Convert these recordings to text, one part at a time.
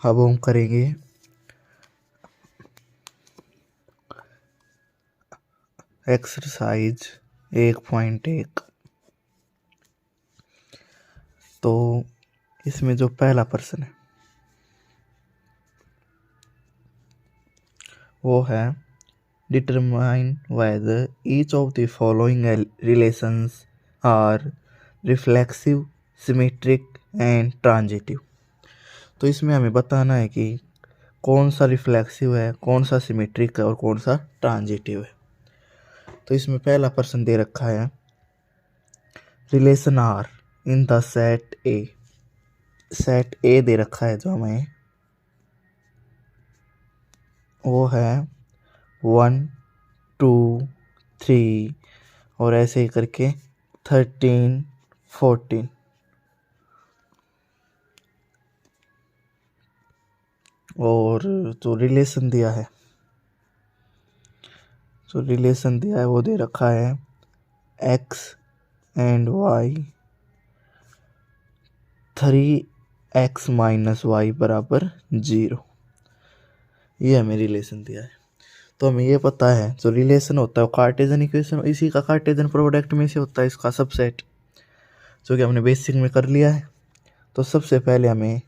अब हम करेंगे एक्सरसाइज 1.1। तो इसमें जो पहला प्रश्न है वो है determine whether each of the following relations are reflexive, symmetric and transitive. तो इसमें हमें बताना है कि कौन सा रिफ्लेक्सिव है, कौन सा सिमेट्रिक है और कौन सा ट्रांजिटिव है। तो इसमें पहला प्रश्न दे रखा है relation R in the set A. Set A दे रखा है जो हमें, वो है 1 2 3 और ऐसे ही करके 13 14। और जो रिलेशन दिया है वो दे रखा है x and y 3x minus y बराबर 0। ये हमें रिलेशन दिया है। तो हमें ये पता है जो रिलेशन होता है वो कार्टेशियन इक्वेशन, इसी का कार्टेशियन प्रोडक्ट में से होता है इसका सबसेट, जो कि हमने बेसिक में कर लिया है। तो सबसे पहले हमें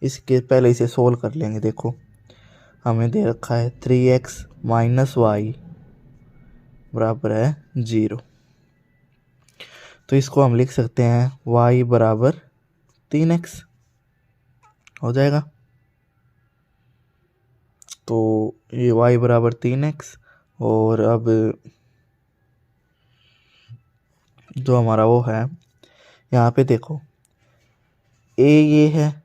इसके पहले इसे सोल्व कर लेंगे। देखो हमें दे रखा है 3x माइनस वाई बराबर है 0। तो इसको हम लिख सकते हैं y बराबर 3x हो जाएगा। तो ये y बराबर 3x और अब जो हमारा वो है यहाँ पे देखो a ये है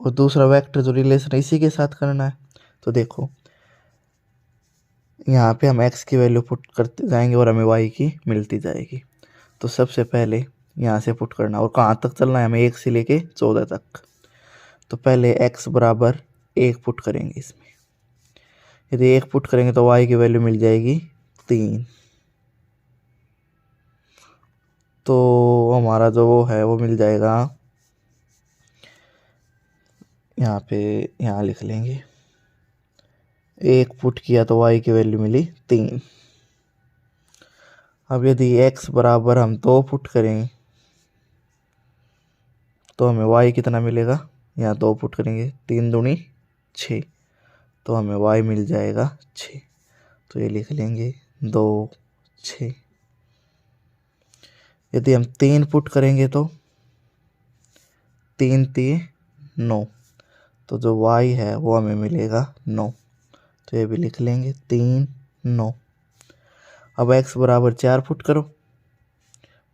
और दूसरा वेक्टर जो रिलेशन इसी के साथ करना है। तो देखो यहाँ पे हम x की वैल्यू पुट करते जाएंगे और हमें y की मिलती जाएगी। तो सबसे पहले यहाँ से पुट करना और कहाँ तक चलना है हमें 1 से लेके 14 तक। तो पहले x बराबर 1 पुट करेंगे इसमें। यदि 1 पुट करेंगे तो y की वैल्यू मिल जाएगी 3। तो हमारा जो वो है वो मिल जाएगा, यहाँ पे यहाँ लिख लेंगे 1 पुट किया तो y की वैल्यू मिली 3। अब यदि x बराबर हम 2 पुट करें तो हमें y कितना मिलेगा, यहाँ 2 पुट करेंगे 3 दूनी 6, तो हमें y मिल जाएगा 6। तो ये लिख लेंगे 2 6। यदि हम 3 पुट करेंगे तो 3 3 9, तो जो y है वो हमें मिलेगा 9। तो ये भी लिख लेंगे 3 9। अब x बराबर 4 पुट करो,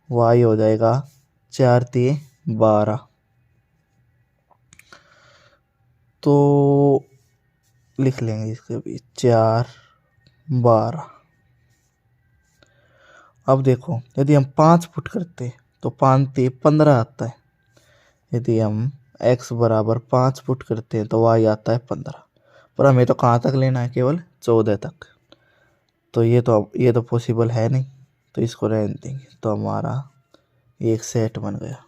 y हो जाएगा 4 3 12। तो लिख लेंगे इसके भी 4 12। अब देखो यदि हम 5 पुट करते तो 5 3 15 आता है। यदि हम x बराबर 5 पुट करते हैं तो y आता है 15। पर हमें तो कहाँ तक लेना है, केवल 14 तक। तो ये तो पॉसिबल है नहीं, तो इसको रहने देंगे। तो हमारा एक सेट बन गया।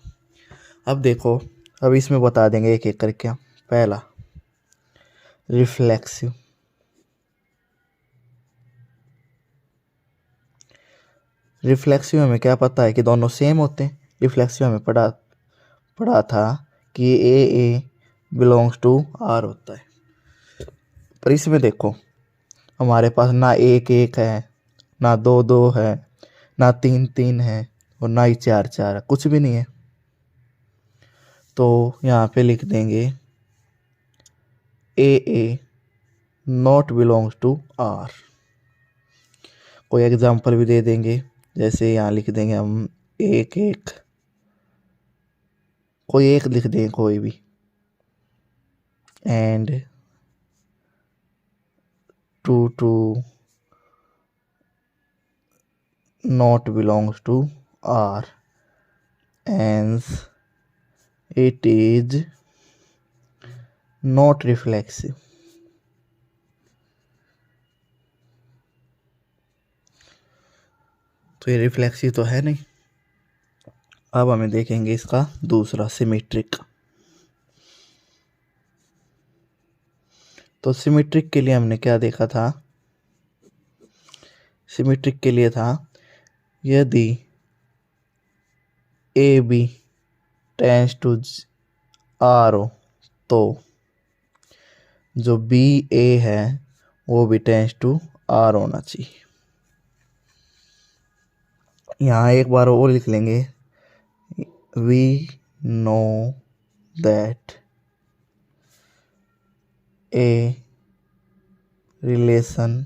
अब देखो अब इसमें बता देंगे एक एक करके। पहला रिफ्लेक्सिव, रिफ्लेक्सिव हमें क्या पता है कि दोनों सेम होते हैं। रिफ्लेक्सिव हमें पढ़ा था कि ए बिलोंग्स टू आर होता है। पर इसमें देखो हमारे पास ना 1 1 है, ना 2 2 है, ना 3 3 है और ना ही 4 4 है, कुछ भी नहीं है। तो यहाँ पे लिख देंगे ए नॉट बिलोंग्स टू आर। कोई एग्जांपल भी दे देंगे, जैसे यहाँ लिख देंगे हम 1 1, कोई एक लिख दें कोई भी, and 2 2 not belongs to R, hence it is not reflexive। तो ये रिफ्लेक्सिव तो है नहीं। अब हमें देखेंगे इसका दूसरा सिमेट्रिक। तो सिमेट्रिक के लिए हमने क्या देखा था, सिमेट्रिक के लिए था यदि a b tends to R हो तो जो बी ए है वो भी टेंस टू आर होना चाहिए। यहाँ एक बार और लिख लेंगे, we know that a relation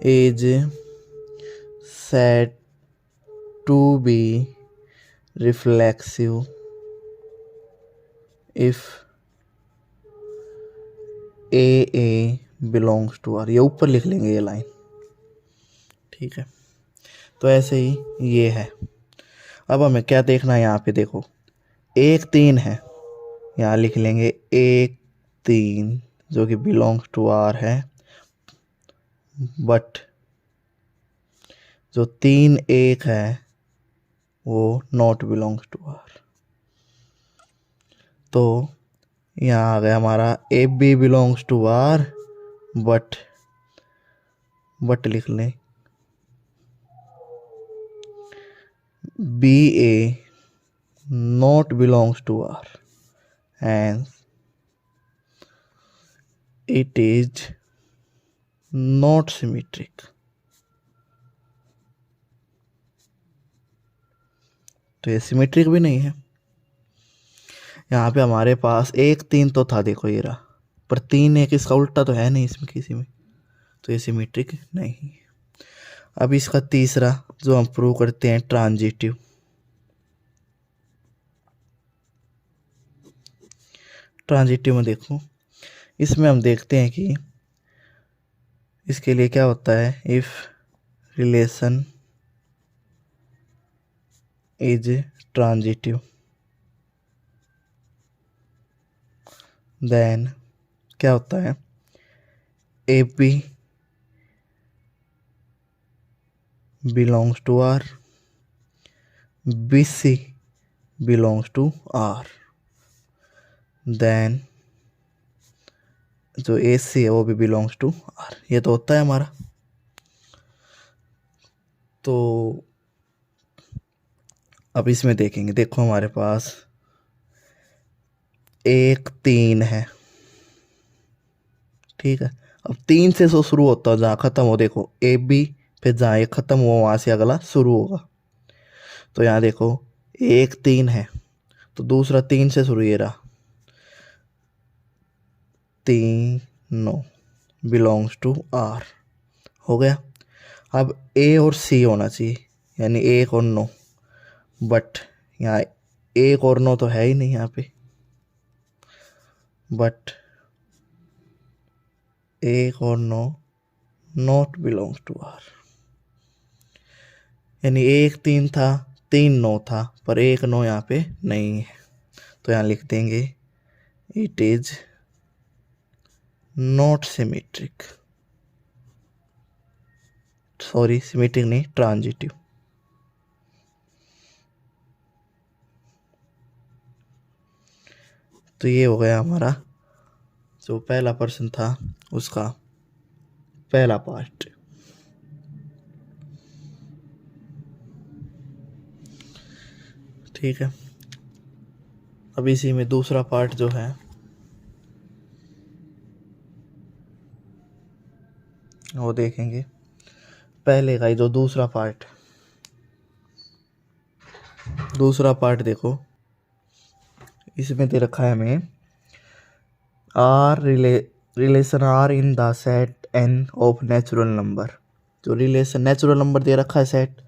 is said to be reflexive if A belongs to R। ये ऊपर लिख लेंगे ये लाइन, ठीक है। तो ऐसे ही ये है। अब हमें क्या देखना है, यहाँ पे देखो 1 3 है, यहाँ लिख लेंगे 1 3 जो कि बिलोंग्स टू आर है, बट जो 3 1 है वो नॉट बिलोंग्स टू आर। तो यहाँ आ गया हमारा a b belongs to R, but लिख लें b a not belongs to R and it is not symmetric. तो ये सिमेट्रिक भी नहीं है। यहाँ पे हमारे पास 1 3 तो था, देखो ये रहा, पर 3 1 इसका उल्टा तो है नहीं इसमें किसी में, तो ये सिमेट्रिक नहीं है। अब इसका तीसरा जो हम प्रूव करते हैं, ट्रांजिटिव। ट्रांजिटिव में देखो, इसमें हम देखते हैं कि इसके लिए क्या होता है, if relation is transitive then क्या होता है, a b belongs to R, b c belongs to R, then जो ए सी है वो भी बिलोंग्स टू आर। ये तो होता है हमारा। तो अब इसमें देखेंगे, देखो हमारे पास 1 3 है, ठीक है। अब 3 से शुरू होता है, जहाँ ख़त्म हो देखो ए बी, फिर जहाँ एक ख़त्म हुआ वहाँ से अगला शुरू होगा। तो यहाँ देखो 1 3 है, तो दूसरा 3 से शुरू, ये रहा 3 9 बिलोंग्स टू आर, हो गया। अब ए और सी होना चाहिए, यानी 1 और 9, बट यहाँ 1 और 9 तो है ही नहीं यहाँ पे, बट 1 और 9 नॉट बिलोंग्स टू आर, यानी 1 3 था, 3 9 था, पर 1 9 यहाँ पे नहीं है। तो यहाँ लिख देंगे it is not symmetric, sorry symmetric नहीं, ट्रांजिटिव। तो ये हो गया हमारा जो पहला प्रश्न था उसका पहला पार्ट। ठीक है, अब इसी में दूसरा पार्ट जो है वो देखेंगे। पहले का ही जो दूसरा पार्ट देखो, इसमें दे रखा है हमें R relation R in the set N of natural number. जो रिलेशन नेचुरल नंबर दे रखा है सेट,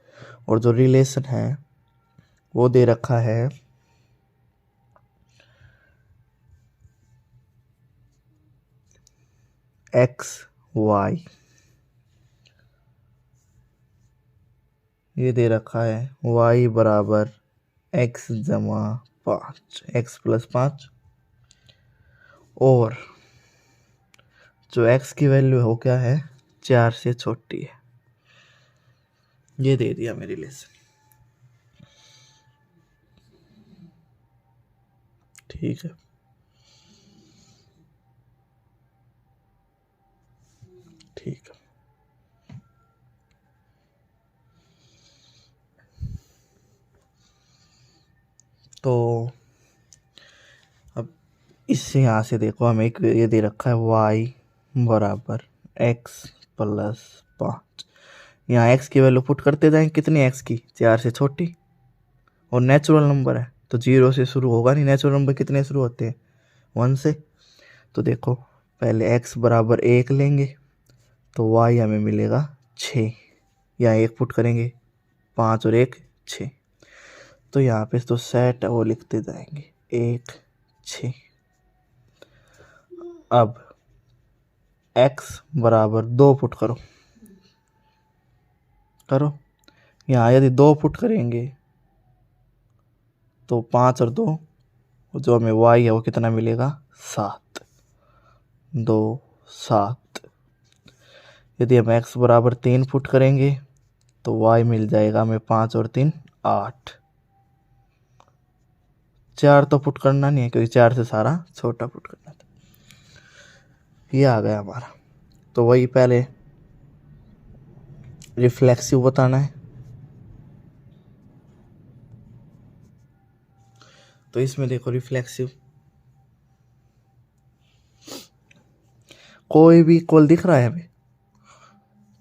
और जो रिलेशन है वो दे रखा है एक्स वाई, ये दे रखा है y बराबर x जमा 5, x प्लस 5, और जो x की वैल्यू है वो क्या है 4 से छोटी है। ये दे दिया हमें रिलेशन। ठीक है, ठीक है। तो अब इससे यहाँ से देखो हमें एक ये दे रखा है y बराबर x प्लस 5। यहाँ x की वैल्यू पुट करते जाएं, कितनी x की, 4 से छोटी, और नेचुरल नंबर है तो 0 से शुरू होगा नहीं। नेचुरल नंबर कितने शुरू होते हैं, 1 से। तो देखो पहले x बराबर 1 लेंगे तो y हमें मिलेगा 6। यहाँ 1 पुट करेंगे, 5 और 1 6। तो यहाँ पे तो सेट वो लिखते जाएंगे 1 6। अब x बराबर 2 पुट करो। यहाँ यदि 2 पुट करेंगे तो 5 और 2, जो हमें y है वो कितना मिलेगा, 7। 2 7। यदि हम x बराबर 3 पुट करेंगे तो y मिल जाएगा हमें 5 और 3 8। 4 तो पुट करना नहीं है क्योंकि 4 से सारा छोटा पुट करना था। ये आ गया हमारा। तो वही पहले रिफ्लेक्सिव बताना है। तो इसमें देखो रिफ्लेक्सिव कोई भी इक्वल दिख रहा है हमें,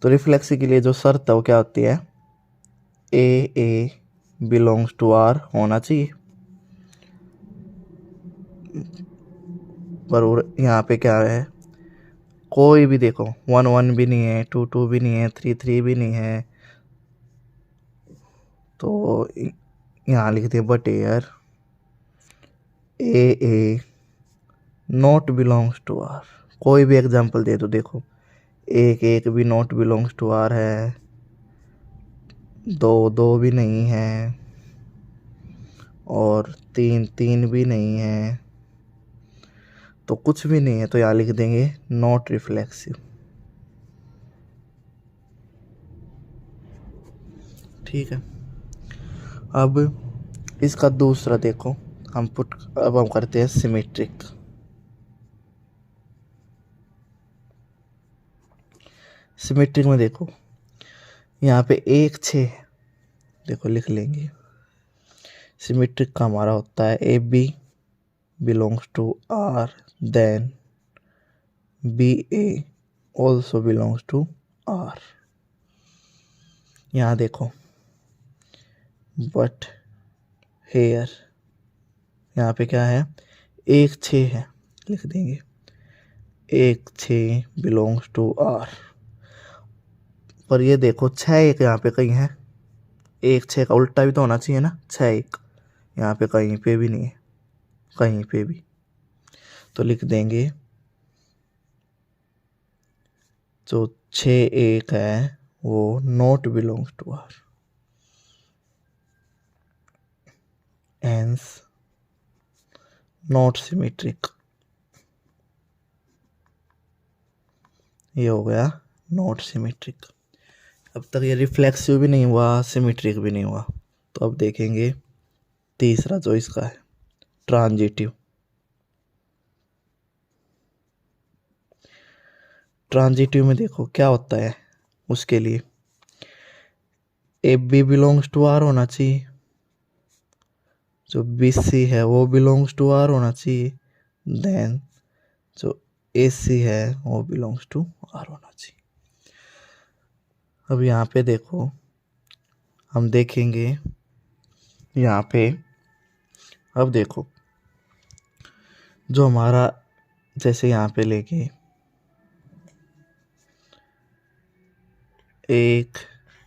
तो रिफ्लेक्सिव के लिए जो शर्त है वो क्या होती है, ए बिलोंग्स टू आर होना चाहिए। पर यहाँ पे क्या है, कोई भी देखो 1 1 भी नहीं है, 2 2 भी नहीं है, 3 3 भी नहीं है। तो यहाँ लिखते हैं बट एयर a not belongs to R. कोई भी एग्जांपल दे दो, देखो 1 भी नॉट बिलोंग्स टू आर है, 2 2 भी नहीं है, और 3 3 भी नहीं है, तो कुछ भी नहीं है। तो यहाँ लिख देंगे नॉट रिफ्लेक्सिव। ठीक है। अब इसका दूसरा देखो, अब हम करते हैं सिमेट्रिक। सिमेट्रिक में देखो यहाँ पे 1 6 है, देखो लिख लेंगे। सिमेट्रिक का हमारा होता है a b belongs to R then b a also belongs to R. यहाँ देखो बट हेयर यहाँ पे क्या है, 1 6 है, लिख देंगे 1 6 बिलोंग्स टू आर। पर ये देखो 6 1 यहाँ पे कहीं है, 1 6 का उल्टा भी तो होना चाहिए ना, 6 1 यहाँ पे कहीं पे भी नहीं है, कहीं पे भी। तो लिख देंगे जो 6 1 है वो not belongs to R, hence not symmetric. ये हो गया नॉट सिमेट्रिक। अब तक ये रिफ्लेक्सिव भी नहीं हुआ, सिमेट्रिक भी नहीं हुआ। तो अब देखेंगे तीसरा जो इसका है ट्रांजिटिव। ट्रांजिटिव में देखो क्या होता है, उसके लिए a b belongs to R होना चाहिए, जो बी सी है वो बिलोंग्स टू आर होना चाहिए, देन जो ए सी है वो बिलोंग्स टू आर होना चाहिए। अब यहाँ पे देखो हम देखेंगे यहाँ पे, अब देखो जो हमारा जैसे यहाँ पे लेके 1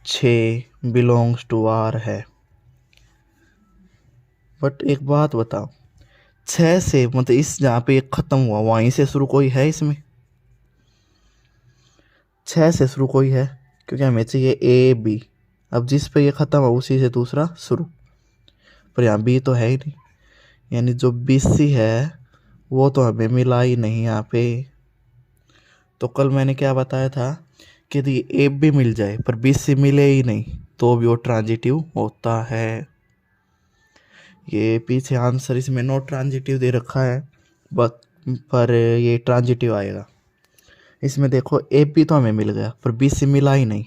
6 बिलोंग्स टू आर है, बट एक बात बताओ 6 से मतलब इस जहाँ पे एक खत्म हुआ वहीं से शुरू कोई है, इसमें 6 से शुरू कोई है क्योंकि हमें चाहिए ए बी। अब जिस पे ये खत्म है उसी से दूसरा शुरू, पर यहाँ बी तो है ही नहीं, यानी जो बी सी है वो तो हमें मिला ही नहीं यहाँ पे। तो कल मैंने क्या बताया था कि यदि ए भी मिल जाए पर बी से मिले ही नहीं तो भी वो ट्रांजिटिव होता है। ये पीछे आंसर इसमें नॉट ट्रांजिटिव दे रखा है बट पर ये ट्रांजिटिव आएगा। इसमें देखो ए बी तो हमें मिल गया पर बी से मिला ही नहीं,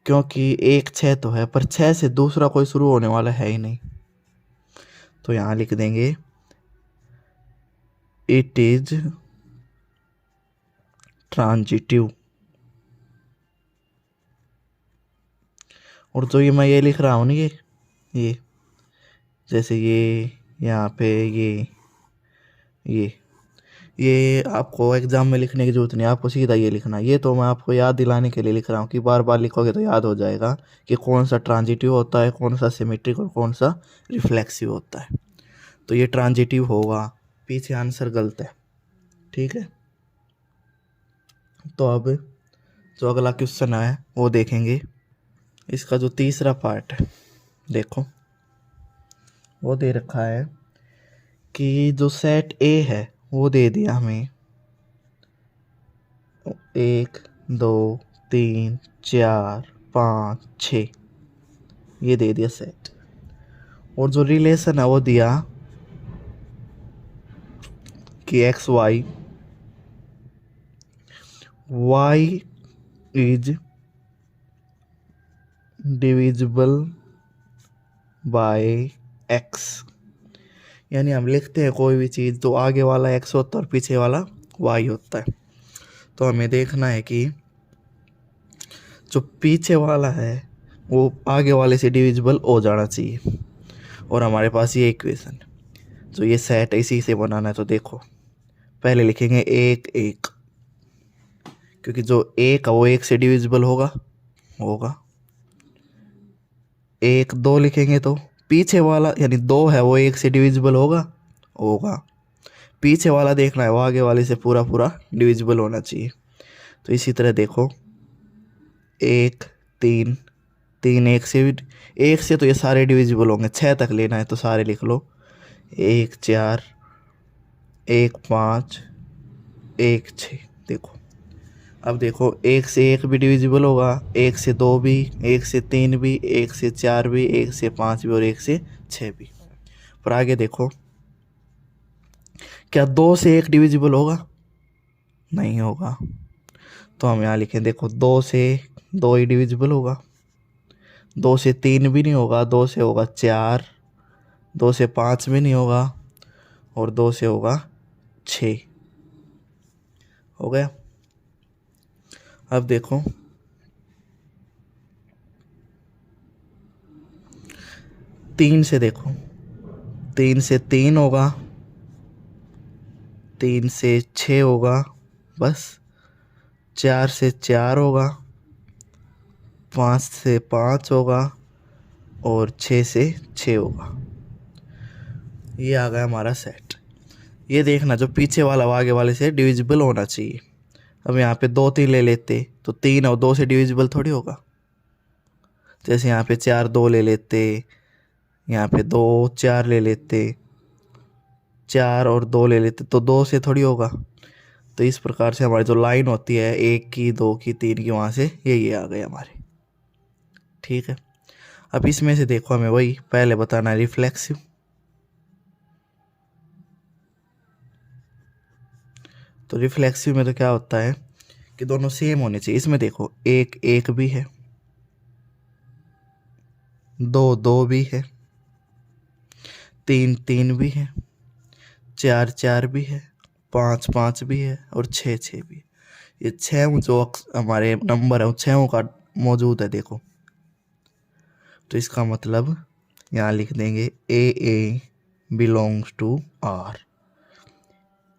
क्योंकि 1 6 तो है पर 6 से दूसरा कोई शुरू होने वाला है ही नहीं। तो यहाँ लिख देंगे इट इज ट्रांजिटिव। और जो ये मैं ये लिख रहा हूँ ना, ये जैसे ये यहाँ पे ये आपको एग्जाम में लिखने की जरूरत नहीं, आपको सीधा ये लिखना। ये तो मैं आपको याद दिलाने के लिए लिख रहा हूँ कि बार बार लिखोगे तो याद हो जाएगा कि कौन सा ट्रांजिटिव होता है, कौन सा सिमेट्रिक और कौन सा रिफ्लेक्सिव होता है। तो ये ट्रांजिटिव होगा, पीछे आंसर गलत है। ठीक है, तो अब जो अगला क्वेश्चन है वो देखेंगे। इसका जो तीसरा पार्ट है देखो, वो दे रखा है कि जो सेट ए है वो दे दिया हमें 1 2 3 4 5 6, ये दे दिया सेट। और जो रिलेशन है वो दिया कि x y is divisible by x. यानी हम लिखते हैं कोई भी चीज़ तो आगे वाला एक्स होता है और पीछे वाला वाई होता है। तो हमें देखना है कि जो पीछे वाला है वो आगे वाले से डिविजिबल हो जाना चाहिए। और हमारे पास ये इक्वेशन जो ये सेट है इसी से बनाना है। तो देखो पहले लिखेंगे 1 1, क्योंकि जो 1 है वो 1 से डिविजिबल होगा 1 2 लिखेंगे तो पीछे वाला यानी 2 है वो 1 से डिविजिबल होगा। पीछे वाला देखना है वो आगे वाले से पूरा पूरा डिविजिबल होना चाहिए। तो इसी तरह देखो 1 3 3 1 से तो ये सारे डिविजिबल होंगे, 6 तक लेना है तो सारे लिख लो। 1 4 1 5 1 6। देखो अब देखो 1 से 1 भी डिविजिबल होगा, 1 से 2 भी, 1 से 3 भी, 1 से 4 भी, 1 से 5 भी और 1 से 6 भी। पर आगे देखो क्या 2 से 1 डिविजिबल होगा? नहीं होगा। तो हम यहाँ लिखें देखो 2 से 2 ही डिविजिबल होगा, 2 से 3 भी नहीं होगा, 2 से होगा 4, 2 से 5 भी नहीं होगा और 2 से होगा 6। हो गया। अब देखो 3 से देखो, 3 से 3 होगा, 3 से 6 होगा बस, 4 से 4 होगा, 5 से 5 होगा और 6 से 6 होगा। ये आ गया हमारा सेट। ये देखना जो पीछे वाला आगे वाले से डिविजिबल होना चाहिए। अब यहाँ पे 2 3 ले लेते तो 3 और 2 से डिविजिबल थोड़ी होगा। जैसे यहाँ पे 4 2 ले लेते, यहाँ पे 2 4 ले लेते, 4 और 2 ले लेते तो 2 से थोड़ी होगा। तो इस प्रकार से हमारी जो लाइन होती है 1 की 2 की 3 की, वहाँ से ये आ गए हमारे। ठीक है, अब इसमें से देखो हमें वही पहले बताना है रिफ्लेक्सिव। तो रिफ्लेक्सिव में तो क्या होता है कि दोनों सेम होने चाहिए। इसमें देखो 1 1 भी है, 2 2 भी है, 3 3 भी है, 4 4 भी है, 5 5 भी है और 6 6 भी है। ये 6 जो हमारे नंबर है वो 6 का मौजूद है देखो। तो इसका मतलब यहाँ लिख देंगे A belongs to R,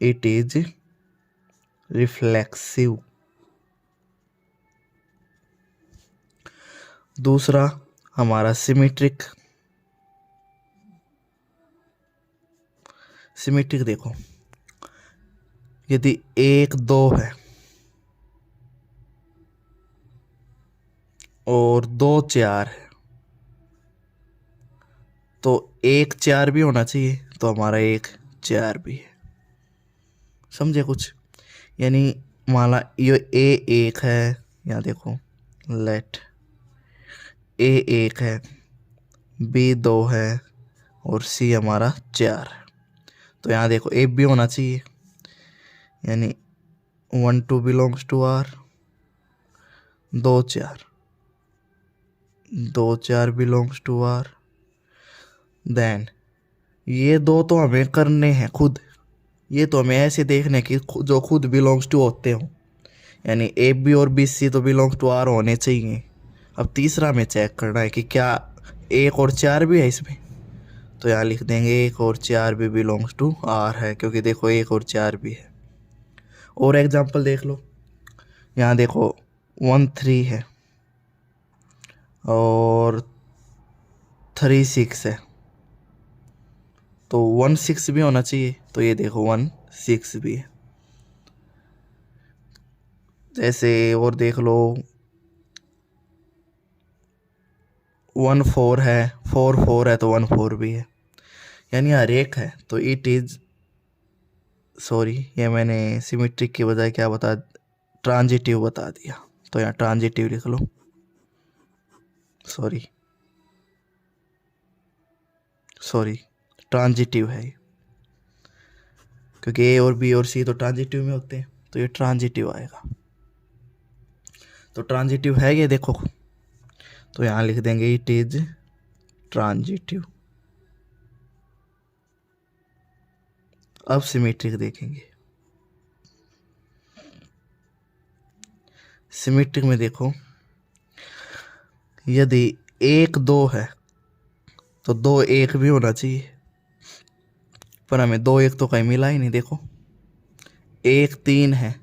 it is reflexive. दूसरा हमारा सिमेट्रिक। सिमेट्रिक देखो यदि 1 2 है और 2 4 है तो 1 4 भी होना चाहिए, तो हमारा 1 4 भी है। समझे कुछ? यानी मान ला ये A 1 है, यहाँ देखो, लेट ए 1 है, बी 2 है और सी हमारा 4। तो यहाँ देखो ए भी होना चाहिए, यानी 1 2 belongs to R, 2 4 belongs to R. Then ये दो तो हमें करने हैं खुद, ये तो हमें ऐसे देखने कि जो खुद बिलोंग्स टू होते हो, यानी ए बी और बी सी तो बिलोंग्स टू आर होने चाहिए। अब तीसरा हमें चेक करना है कि क्या 1 और 4 भी है इसमें। तो यहाँ लिख देंगे 1 और 4 भी बिलोंग्स टू आर है, क्योंकि देखो 1 और 4 भी है। और एग्जांपल देख लो, यहाँ देखो 1 3 है और 3 6 है, तो 1 6 भी होना चाहिए। तो ये देखो 1 6 भी है। जैसे और देख लो 1 4 है, 4 4 है तो 1 4 भी है, यानी हर एक है। तो इट इज, सॉरी ये मैंने सिमेट्रिक की बजाय क्या बता, ट्रांजिटिव बता दिया। तो यहाँ ट्रांजिटिव लिख लो, सॉरी ट्रांजिटिव है, क्योंकि ए और बी और सी तो ट्रांजिटिव में होते हैं, तो ये ट्रांजिटिव आएगा। तो ट्रांजिटिव है ये देखो, तो यहाँ लिख देंगे इट इज ट्रांजिटिव। अब सिमेट्रिक देखेंगे। सिमेट्रिक में देखो, यदि 1 2 है तो 2 1 भी होना चाहिए, पर हमें 2 1 तो कहीं मिला ही नहीं। देखो 1 3 है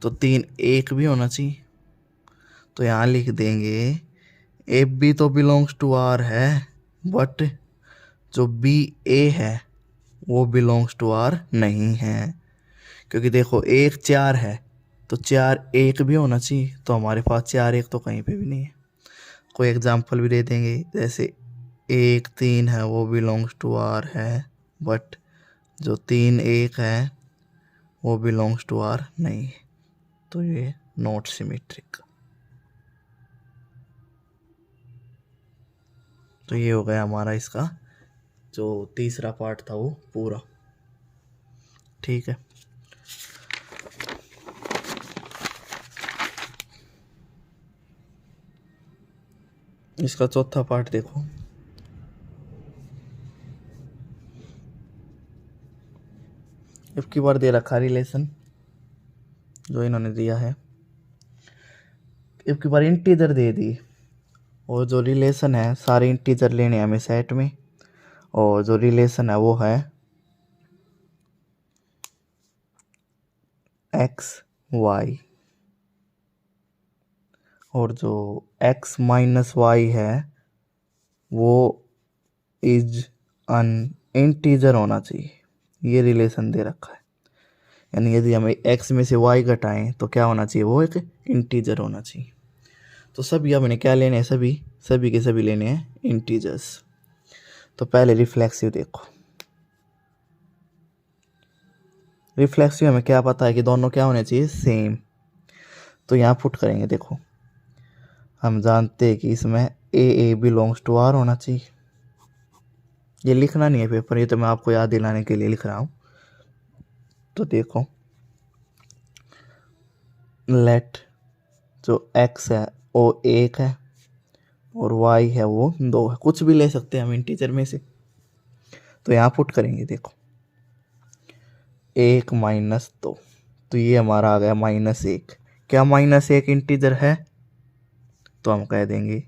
तो 3 1 भी होना चाहिए। तो यहाँ लिख देंगे ए बी तो बिलोंग्स टू आर है, बट जो बी ए है वो बिलोंग्स टू आर नहीं है, क्योंकि देखो 1 4 है तो 4 1 भी होना चाहिए। तो हमारे पास 4 1 तो कहीं पे भी नहीं है। कोई एग्जांपल भी दे देंगे, जैसे 1 3 है वो बिलोंग्स टू आर है, बट जो 3 1 है वो बिलोंग्स टू आर नहीं है। तो ये नॉट सिमेट्रिक। तो ये हो गया हमारा इसका जो तीसरा पार्ट था वो पूरा। ठीक है, इसका चौथा पार्ट देखो। अब की बार दे रखा रिलेशन जो इन्होंने दिया है, अब की बार इंटीजर दे दी, और जो रिलेशन है सारे इंटीजर लेने हैं हमें सेट में, और जो रिलेशन है वो है एक्स वाई, और जो x माइनस वाई है वो इज अन इंटीजर होना चाहिए। ये रिलेशन दे रखा है, यानी यदि हमें x में से y घटाएं तो क्या होना चाहिए, वो एक इंटीजर होना चाहिए। तो सभी हमने क्या लेने हैं, सभी के सभी लेने हैं इंटीजर्स। तो पहले रिफ्लेक्सिव देखो, रिफ्लेक्सिव हमें क्या पता है कि दोनों क्या होने चाहिए, सेम। तो यहाँ पुट करेंगे, देखो हम जानते हैं कि इसमें ए बिलोंग्स टू आर होना चाहिए। ये लिखना नहीं है पेपर, ये तो मैं आपको याद दिलाने के लिए लिख रहा हूँ। तो देखो लेट जो x है वो 1 है और y है वो 2 है, कुछ भी ले सकते हैं हम इंटीजर में से। तो यहाँ पुट करेंगे, देखो 1 माइनस 2, तो ये हमारा आ गया -1। क्या -1 इंटीजर है, तो हम कह देंगे,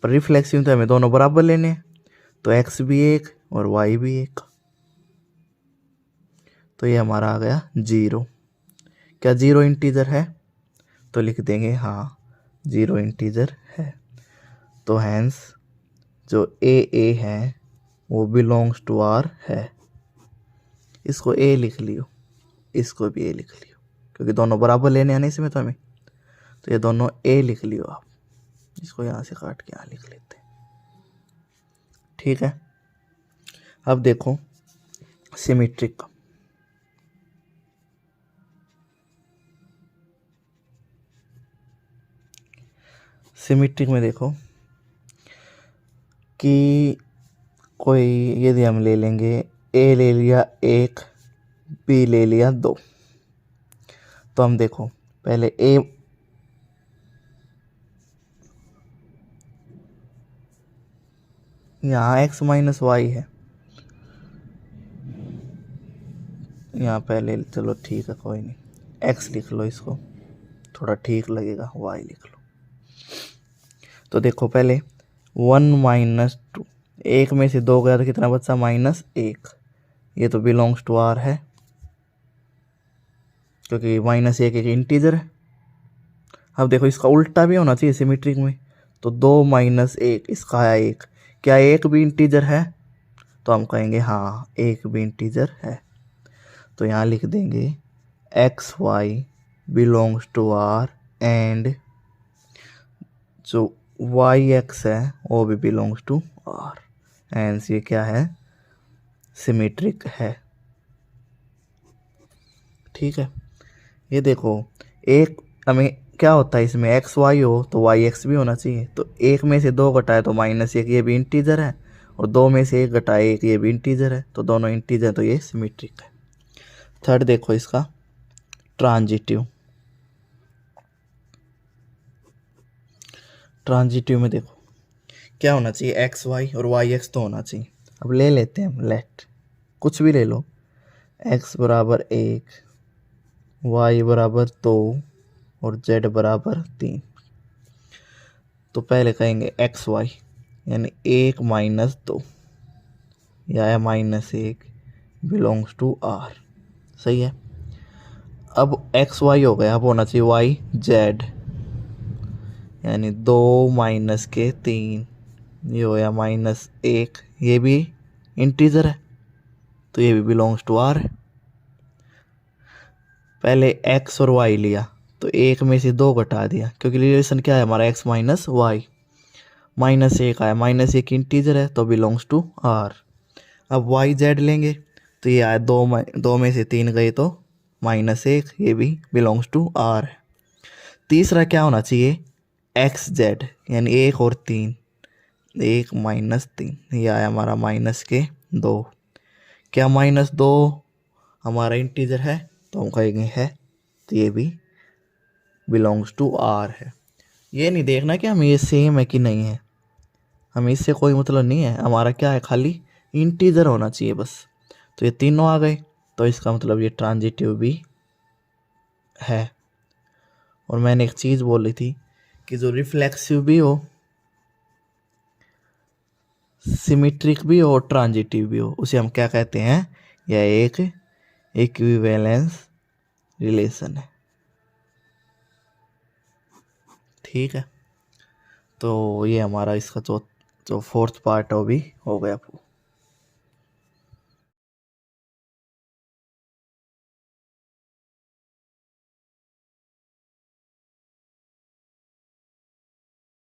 पर रिफ्लेक्सिव तो हमें दोनों बराबर लेने हैं, तो x भी 1 और y भी 1, तो ये हमारा आ गया 0। क्या 0 इंटीजर है, तो लिख देंगे हाँ 0 इंटीजर है। तो हैंस जो ए है वो बिलोंग्स टू आर है। इसको ए लिख लियो, इसको भी ए लिख लियो, क्योंकि दोनों बराबर लेने आने इसमें तो हमें, तो ये दोनों ए लिख लियो आप। इसको यहाँ से काट के यहाँ लिख लेते हैं। ठीक है, अब देखो सिमेट्रिक। सिमेट्रिक में देखो कि कोई यदि हम ले लेंगे ए ले लिया 1, बी ले लिया 2, तो हम देखो पहले ए यहाँ x माइनस वाई है, यहाँ पहले चलो ठीक है कोई नहीं, x लिख लो, इसको थोड़ा ठीक लगेगा, y लिख लो। तो देखो पहले 1 माइनस 2, 1 में से 2 गया तो कितना बचा, -1, ये तो बिलोंग्स टू r है क्योंकि -1 एक इंटीजर है। अब देखो इसका उल्टा भी होना चाहिए सिमेट्रिक में, तो 2 माइनस 1, इसका है 1, क्या 1 भी इंटीजर है, तो हम कहेंगे हाँ 1 भी इंटीजर है। तो यहाँ लिख देंगे x y belongs to R and जो वाई एक्स है वो भी बिलोंग्स टू आर, एंड ये क्या है, सिमेट्रिक है। ठीक है, ये देखो एक हमें क्या होता है इसमें, एक्स वाई हो तो वाई एक्स भी होना चाहिए, तो 1 में से 2 घटाए तो -1, ये भी इंटीजर है, और 2 में से 1 घटाए 1, ये भी इंटीजर है, तो दोनों इंटीजर, तो ये सिमेट्रिक है। थर्ड देखो इसका ट्रांजिटिव। ट्रांजिटिव में देखो क्या होना चाहिए, एक्स वाई और वाई एक्स तो होना चाहिए। अब ले लेते हैं हम, लेट कुछ भी ले लो, एक्स बराबर 1, वाई बराबर 2 और जेड बराबर 3। तो पहले कहेंगे एक्स वाई यानी 1 माइनस 2 या -1 बिलोंग्स टू आर, सही है। अब एक्स वाई हो गया, अब होना चाहिए वाई जेड यानी 2 माइनस के 3, ये हो गया -1, ये भी इंटीजर है तो ये भी बिलोंग्स टू आर है। पहले एक्स और वाई लिया तो 1 में से 2 घटा दिया, क्योंकि रिलेशन क्या है हमारा, एक्स माइनस वाई, -1 आया, -1 इंटीजर है तो बिलोंग्स टू आर। अब वाई जेड लेंगे तो ये आया 2 में से 3 गए तो -1, ये भी बिलोंग्स टू आर है। तीसरा क्या होना चाहिए, एक्स जेड यानी 1 और 3, 1 माइनस 3, ये आया हमारा -2, क्या -2 हमारा इंटीजर है, तो हम कहेंगे है, तो ये भी बिलोंग्स टू आर है। ये नहीं देखना कि हमें ये सेम है कि नहीं है, हमें इससे कोई मतलब नहीं है, हमारा क्या है, खाली इंटीजर होना चाहिए बस। तो ये तीनों आ गए, तो इसका मतलब ये ट्रांजिटिव भी है। और मैंने एक चीज़ बोली थी कि जो रिफ्लेक्सिव भी हो, सिमेट्रिक भी हो, ट्रांजिटिव भी हो, उसे हम क्या कहते हैं, यह एक इक्विवेलेंस रिलेशन है। ठीक है, तो ये हमारा इसका जो 4th पार्ट है वो भी हो गया।